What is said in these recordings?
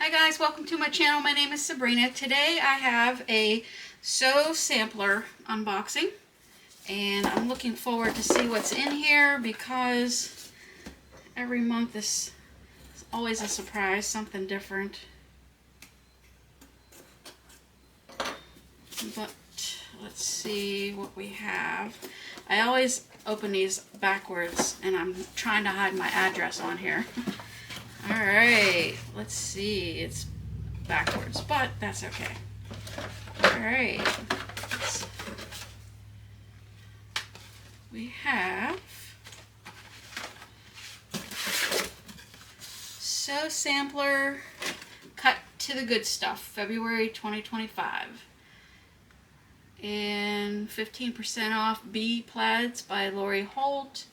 Hi guys, welcome to my channel. My name is Sabrina. Today I have a sew sampler unboxing and I'm looking forward to see what's in here because every month is always a surprise, something different. But let's see what we have. I always open these backwards and I'm trying to hide my address on here. Alright, let's see. It's backwards, but that's okay. Alright. We have Sew Sampler Cut to the Good Stuff, February 2025. And 15% off B Plaids by Lori Holt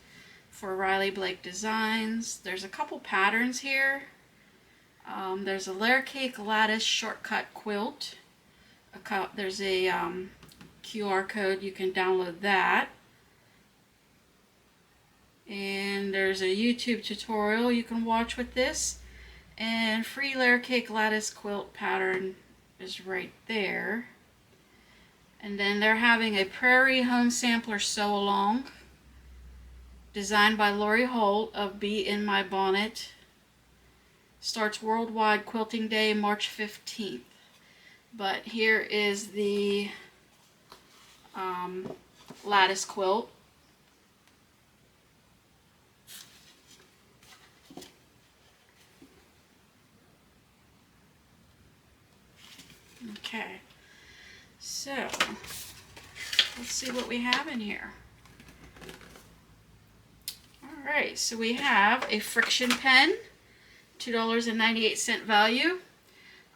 for Riley Blake Designs. There's a couple patterns here. There's a layer cake lattice shortcut quilt. There's a QR code, you can download that. And there's a YouTube tutorial you can watch with this. And free layer cake lattice quilt pattern is right there. And then they're having a Prairie Home Sampler Sew Along, designed by Lori Holt of Bee in My Bonnet. Starts Worldwide Quilting Day, March 15th. But here is the lattice quilt. Okay, so let's see what we have in here. Alright, so we have a friction pen, $2.98 value.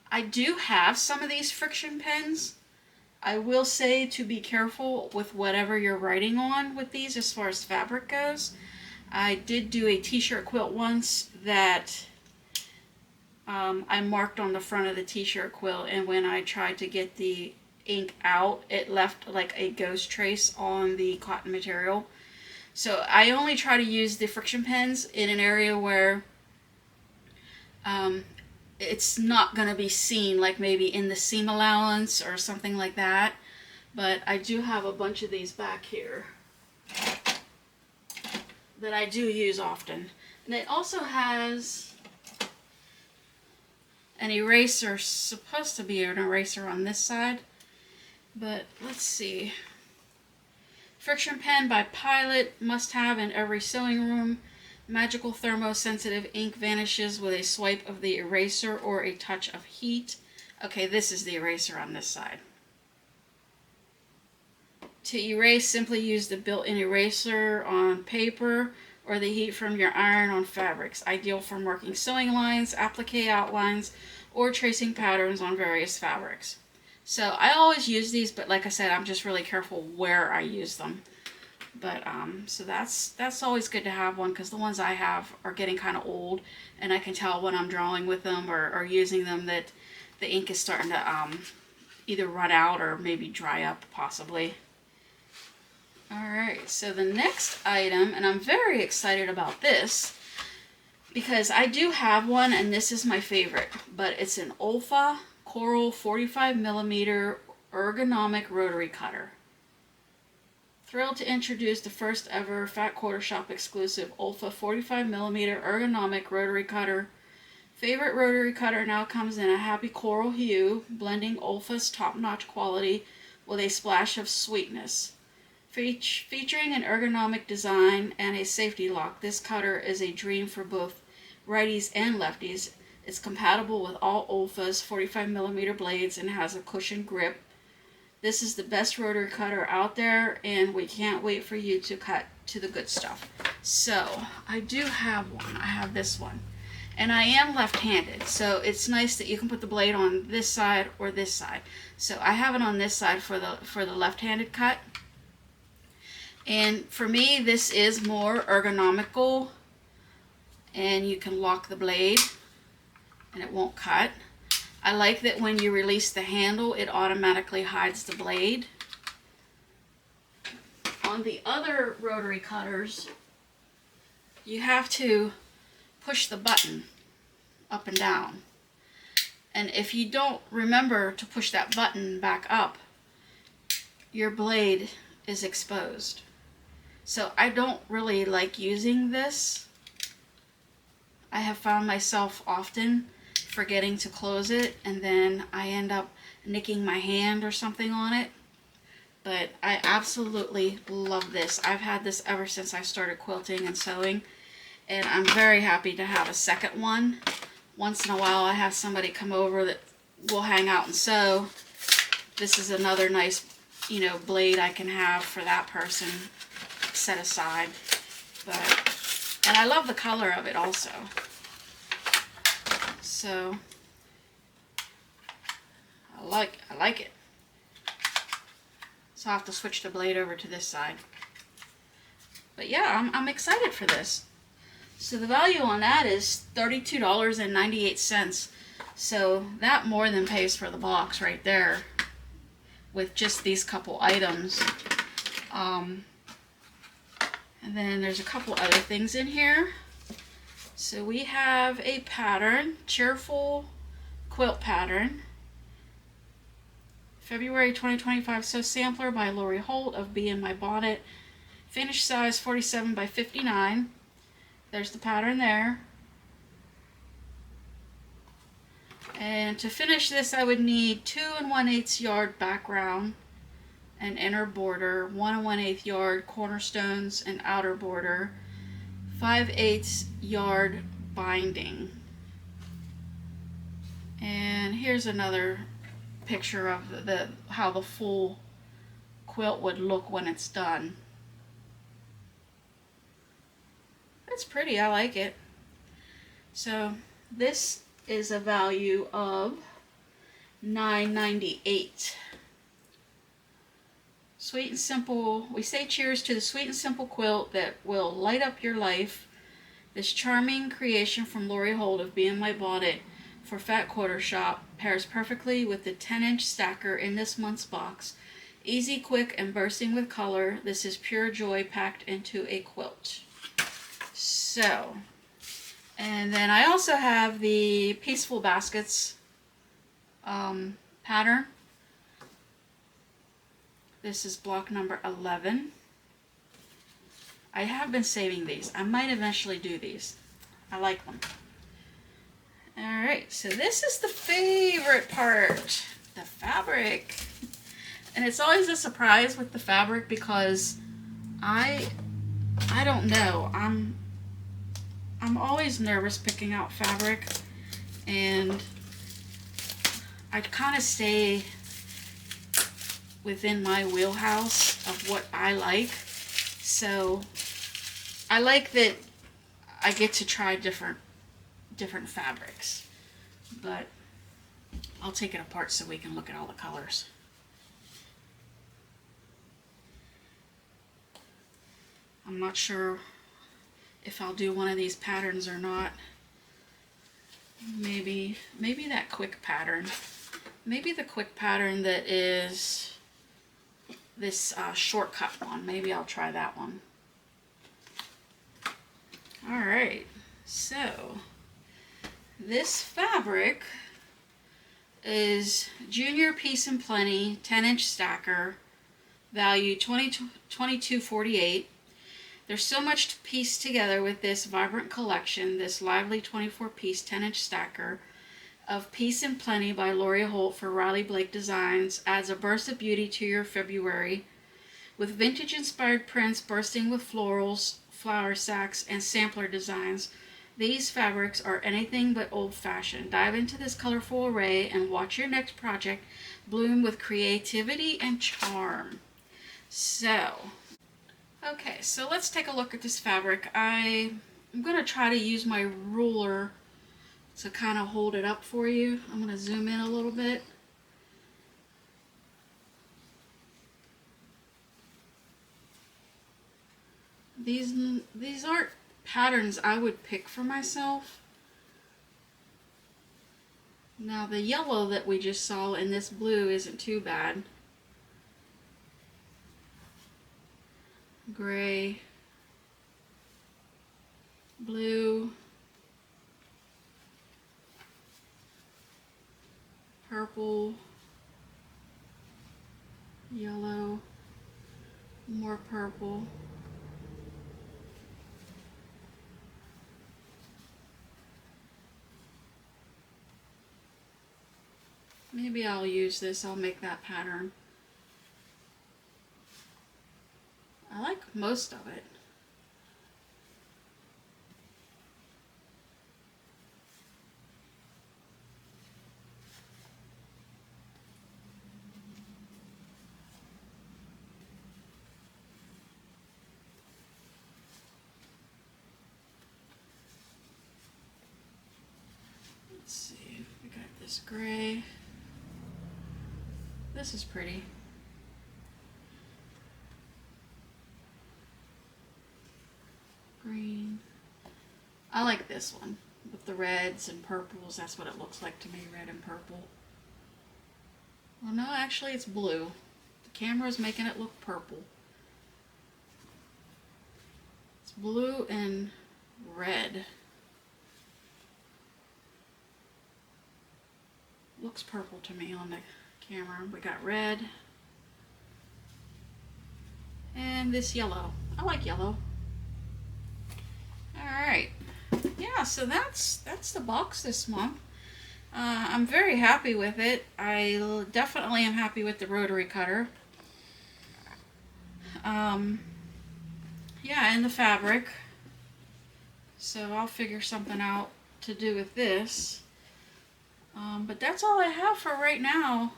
I do have some of these friction pens. I will say to be careful with whatever you're writing on with these as far as fabric goes. I did do a t-shirt quilt once that I marked on the front of the t-shirt quilt, and when I tried to get the ink out, it left like a ghost trace on the cotton material. So I only try to use the friction pens in an area where it's not going to be seen, like maybe in the seam allowance or something like that. But I do have a bunch of these back here that I do use often. And it also has an eraser, supposed to be an eraser on this side, but let's see. Friction pen by Pilot, must have in every sewing room. Magical thermosensitive ink vanishes with a swipe of the eraser or a touch of heat. Okay, this is the eraser on this side. To erase, simply use the built-in eraser on paper or the heat from your iron on fabrics. Ideal for marking sewing lines, applique outlines, or tracing patterns on various fabrics. So I always use these, but like I said, I'm just really careful where I use them. But so that's always good to have one, because the ones I have are getting kind of old, and I can tell when I'm drawing with them or using them that the ink is starting to either run out or maybe dry up possibly. Alright, so the next item, and I'm very excited about this because I do have one and this is my favorite, but it's an Olfa Coral 45mm ergonomic rotary cutter. Thrilled to introduce the first ever Fat Quarter Shop exclusive Olfa 45mm ergonomic rotary cutter. Favorite rotary cutter now comes in a happy coral hue, blending Olfa's top-notch quality with a splash of sweetness. Featuring an ergonomic design and a safety lock, this cutter is a dream for both righties and lefties. It's compatible with all Olfa's 45mm blades and has a cushioned grip. This is the best rotary cutter out there, and we can't wait for you to cut to the good stuff. So, I do have one. I have this one. And I am left-handed, so it's nice that you can put the blade on this side or this side. So I have it on this side for the left-handed cut. And for me, this is more ergonomical, and you can lock the blade and it won't cut. I like that when you release the handle, it automatically hides the blade. On the other rotary cutters, you have to push the button up and down. And if you don't remember to push that button back up, your blade is exposed. So I don't really like using this. I have found myself often forgetting to close it, and then I end up nicking my hand or something on it. But I absolutely love this. I've had this ever since I started quilting and sewing, and I'm very happy to have a second one. Once in a while I have somebody come over that will hang out and sew. This is another nice, blade I can have for that person set aside. And I love the color of it also. So I like it. So I'll have to switch the blade over to this side. But yeah, I'm excited for this. So the value on that is $32.98. So that more than pays for the box right there with just these couple items. And then there's a couple other things in here. So we have a pattern, Cheerful Quilt Pattern. February 2025 Sew Sampler by Lori Holt of Bee in My Bonnet. Finish size 47 by 59. There's the pattern there. And to finish this, I would need 2 1/8 yard background and inner border, 1 1/8 yard cornerstones and outer border, 5/8 yard binding. And here's another picture of how the full quilt would look when it's done. It's pretty, I like it. So this is a value of $9.98. Sweet and simple. We say cheers to the sweet and simple quilt that will light up your life. This charming creation from Lori Holt of Bee in My Bonnet for Fat Quarter Shop pairs perfectly with the 10-inch stacker in this month's box. Easy, quick, and bursting with color, this is pure joy packed into a quilt. So, and then I also have the Peaceful Baskets pattern. This is block number 11. I have been saving these. I might eventually do these. I like them. Alright, so this is the favorite part, the fabric. And it's always a surprise with the fabric because I don't know. I'm always nervous picking out fabric, and I kind of stay within my wheelhouse of what I like. So I like that I get to try different fabrics, but I'll take it apart so we can look at all the colors. I'm not sure if I'll do one of these patterns or not. Maybe that quick pattern. Maybe the quick pattern that is this shortcut one. Maybe I'll try that one. Alright, so this fabric is Junior Peace and Plenty 10-inch stacker, value $22.48. There's so much to piece together with this vibrant collection, this lively 24-piece 10-inch stacker of Peace and Plenty by Lori Holt for Riley Blake Designs adds a burst of beauty to your February. With vintage-inspired prints bursting with florals, flower sacks, and sampler designs, these fabrics are anything but old-fashioned. Dive into this colorful array and watch your next project bloom with creativity and charm. So, okay, so let's take a look at this fabric. I'm going to try to use my ruler to kind of hold it up for you. I'm going to zoom in a little bit. These aren't patterns I would pick for myself. Now the yellow that we just saw in this blue isn't too bad. Gray, blue, purple, yellow, more purple. Maybe I'll use this, I'll make that pattern. I like most of it. Let's see, we got this gray. This is pretty. Green. I like this one with the reds and purples. That's what it looks like to me, red and purple. Well, no, actually it's blue. The camera's making it look purple. It's blue and red. Looks purple to me on the camera. We got red. And this yellow. I like yellow. Alright. Yeah, so that's the box this month. I'm very happy with it. I definitely am happy with the rotary cutter. Yeah, and the fabric. So I'll figure something out to do with this. But that's all I have for right now.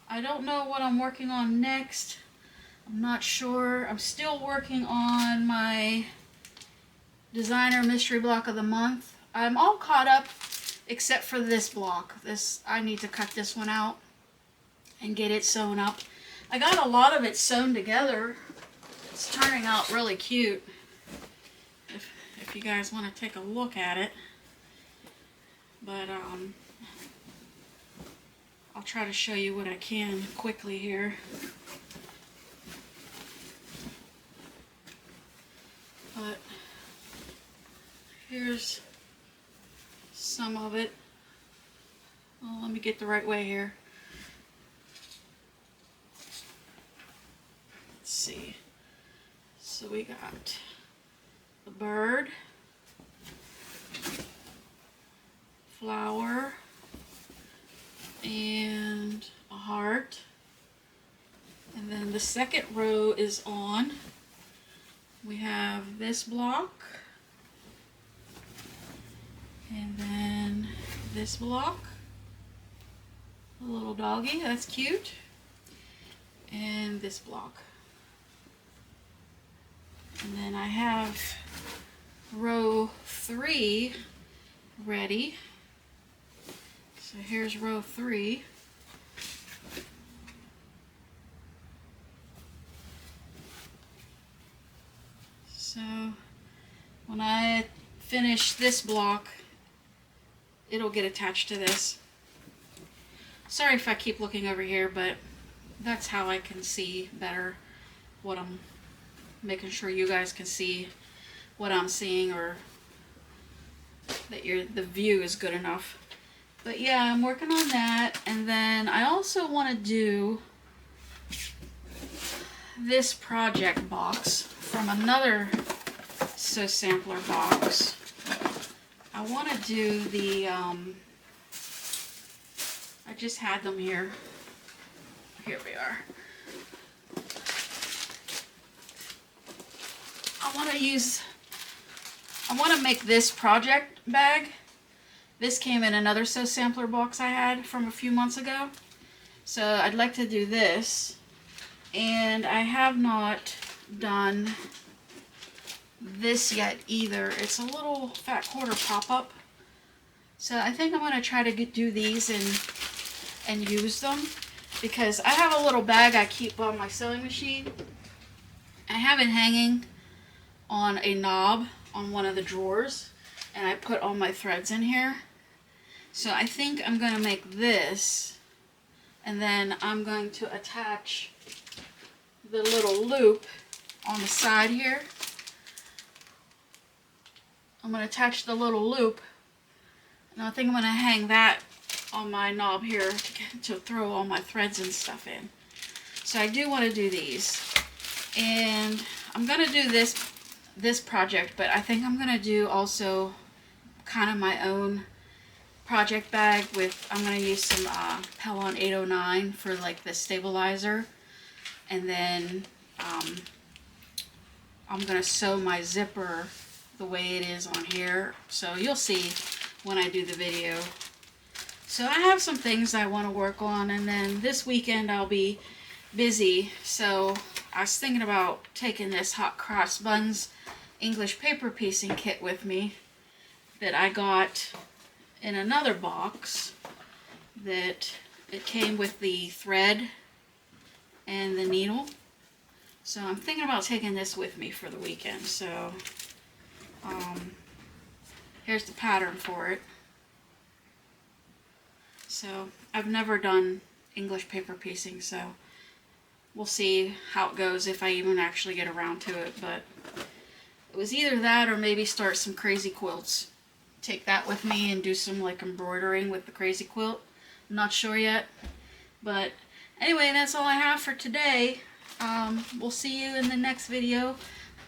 I don't know what I'm working on next. I'm not sure. I'm still working on my designer mystery block of the month. I'm all caught up except for this block. I need to cut this one out and get it sewn up. I got a lot of it sewn together. It's turning out really cute. If you guys want to take a look at it. But I'll try to show you what I can quickly here. But here's some of it. Oh, let me get the right way here. Let's see. So we got the bird, flower, and a heart. And then the second row is on. We have this block, and then this block, a little doggy, that's cute, and this block. And then I have row 3 ready. So here's row 3. So when I finish this block, it'll get attached to this. Sorry if I keep looking over here, but that's how I can see better what I'm making sure you guys can see what I'm seeing, or that the view is good enough. But yeah, I'm working on that. And then I also want to do this project box from another So Sampler box. I want to do the, I just had them here. Here we are. I want to make this project bag. This came in another So Sampler box I had from a few months ago. So I'd like to do this. And I have not done this yet either. It's a little fat quarter pop-up. So I think I'm going to try to do these and use them. Because I have a little bag I keep on my sewing machine. I have it hanging on a knob on one of the drawers. And I put all my threads in here. So I think I'm going to make this. And then I'm going to attach the little loop on the side here. I'm going to attach the little loop, and I think I'm going to hang that on my knob here to throw all my threads and stuff in. So I do want to do these. And I'm going to do this project, but I think I'm going to do also kind of my own project bag with, I'm going to use some Pelon 809 for like the stabilizer. And then I'm going to sew my zipper the way it is on here. So you'll see when I do the video. So I have some things I want to work on, and then this weekend I'll be busy. So I was thinking about taking this Hot Cross Buns English paper piecing kit with me that I got in another box, that it came with the thread and the needle. So I'm thinking about taking this with me for the weekend. So here's the pattern for it. So I've never done English paper piecing, so we'll see how it goes if I even actually get around to it. But it was either that or maybe start some crazy quilts. Take that with me and do some like embroidering with the crazy quilt. I'm not sure yet. But anyway, that's all I have for today. We'll see you in the next video.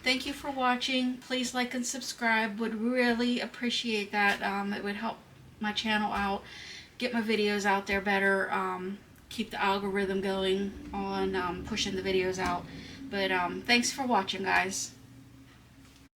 Thank you for watching. Please like and subscribe. Would really appreciate that. It would help my channel out, get my videos out there better, keep the algorithm going on pushing the videos out. But thanks for watching, guys.